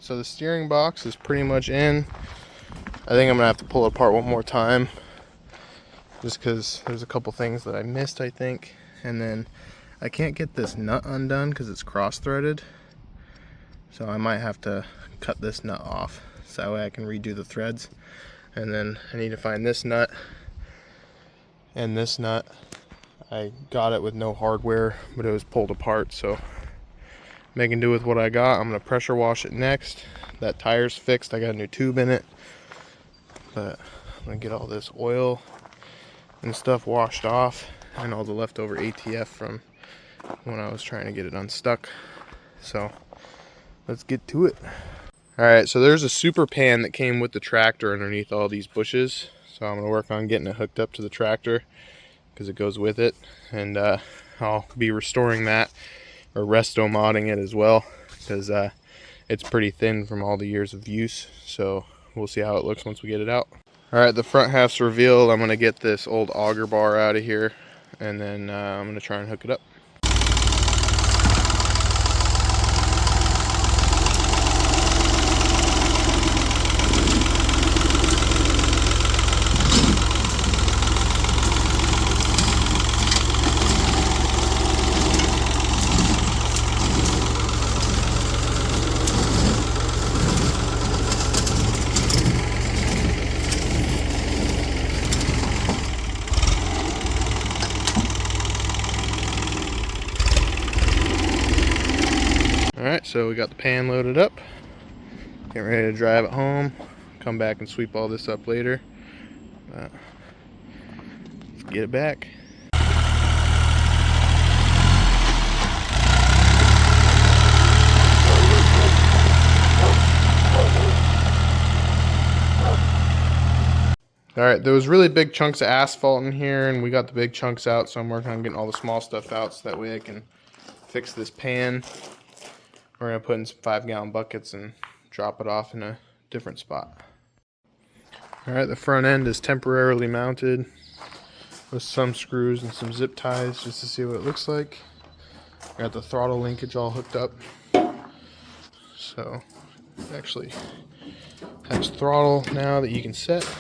So the steering box is pretty much in. I think I'm gonna have to pull it apart one more time, just because there's a couple things that I missed, I think. And then I can't get this nut undone because it's cross-threaded. So I might have to cut this nut off so that way I can redo the threads. And then I need to find this nut and this nut. I got it with no hardware, but it was pulled apart, so making do with what I got. I'm gonna pressure wash it next. That tire's fixed, I got a new tube in it. But I'm gonna get all this oil and stuff washed off and all the leftover ATF from when I was trying to get it unstuck. So let's get to it. All right, so there's a super pan that came with the tractor underneath all these bushes. So I'm gonna work on getting it hooked up to the tractor because it goes with it. And I'll be restoring that, or resto modding it as well, because it's pretty thin from all the years of use. So we'll see how it looks once we get it out. All right, the front half's revealed. I'm gonna get this old auger bar out of here, and then I'm gonna try and hook it up. Alright, so we got the pan loaded up, getting ready to drive it home, come back and sweep all this up later. Let's get it back. Alright, there was really big chunks of asphalt in here, and we got the big chunks out, so I'm working on getting all the small stuff out so that way I can fix this pan. We're going to put in some 5-gallon buckets and drop it off in a different spot. Alright, the front end is temporarily mounted with some screws and some zip ties just to see what it looks like. Got the throttle linkage all hooked up. So, it actually has throttle now that you can set.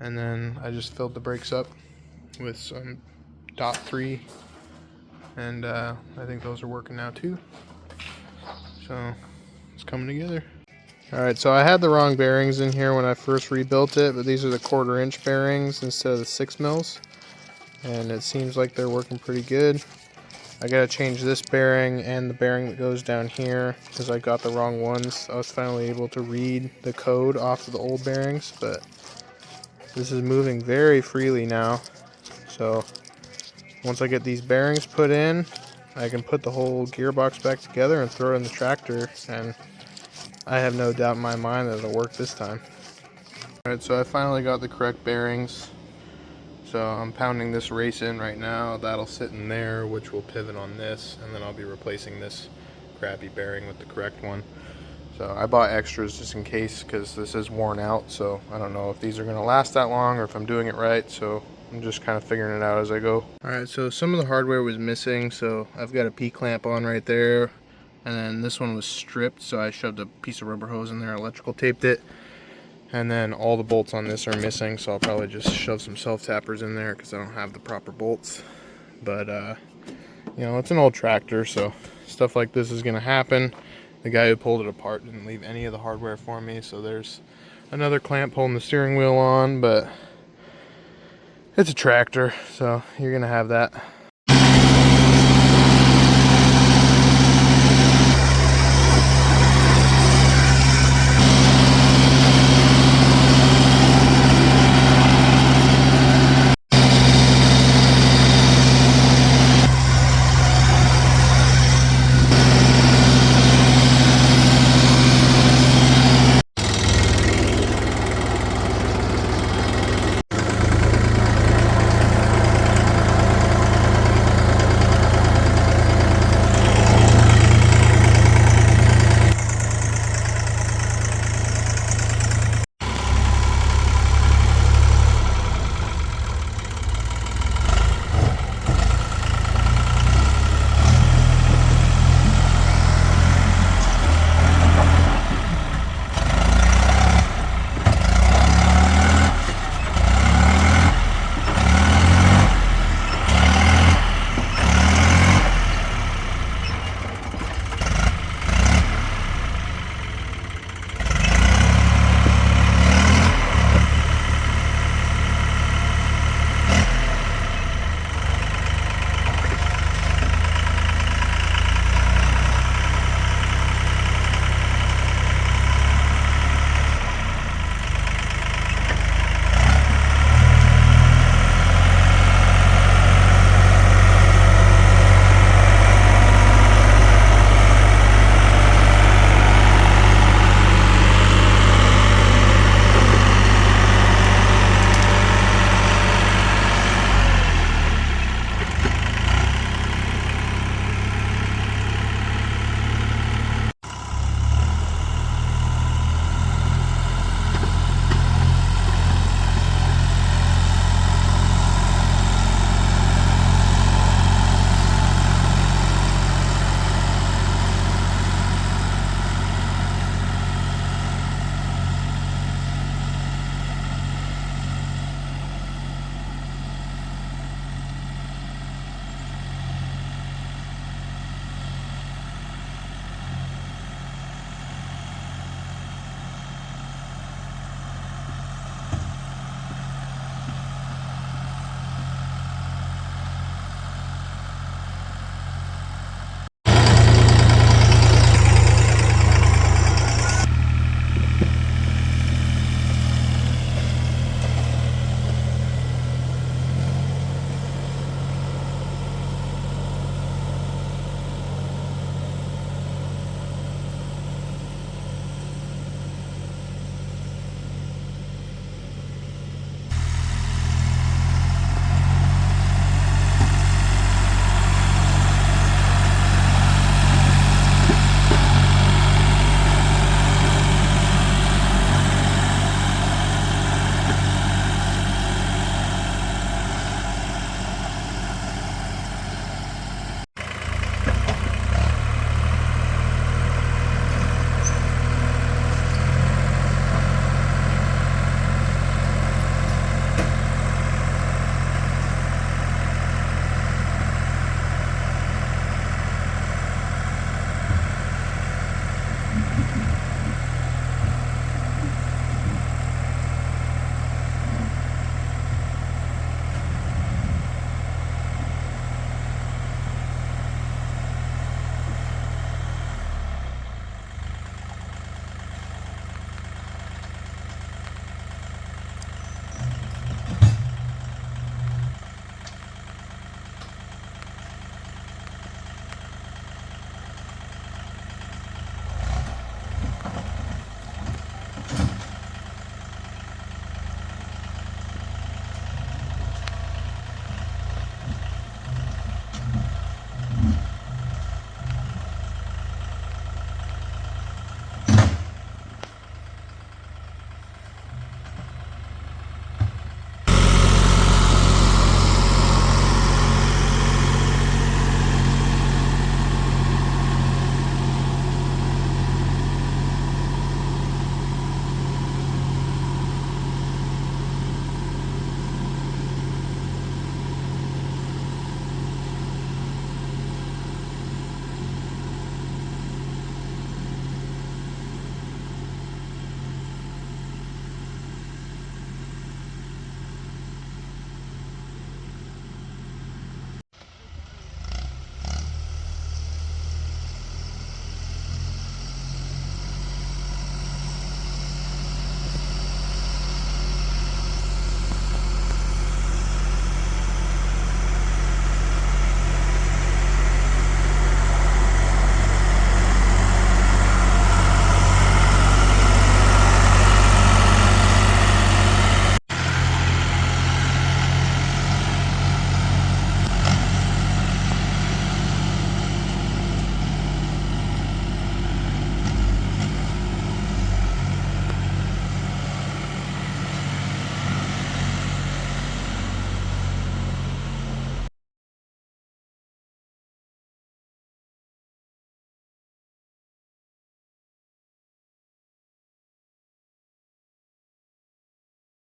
And then I just filled the brakes up with some .3. And I think those are working now too. So it's coming together. Alright, so I had the wrong bearings in here when I first rebuilt it, but these are the 1/4 inch bearings instead of the 6 mils. And it seems like they're working pretty good. I gotta change this bearing and the bearing that goes down here because I got the wrong ones. I was finally able to read the code off of the old bearings, but this is moving very freely now. So once I get these bearings put in, I can put the whole gearbox back together and throw it in the tractor, and I have no doubt in my mind that it'll work this time. Alright, so I finally got the correct bearings. So I'm pounding this race in right now. That'll sit in there, which will pivot on this, and then I'll be replacing this crappy bearing with the correct one. So I bought extras just in case because this is worn out, so I don't know if these are going to last that long or if I'm doing it right. So I'm just kind of figuring it out as I go. Alright, so some of the hardware was missing, so I've got a P-clamp on right there, and then this one was stripped, so I shoved a piece of rubber hose in there, electrical taped it, and then all the bolts on this are missing, so I'll probably just shove some self-tappers in there because I don't have the proper bolts. But you know, it's an old tractor, so stuff like this is going to happen. The guy who pulled it apart didn't leave any of the hardware for me, so there's another clamp holding the steering wheel on, but it's a tractor, so you're gonna have that.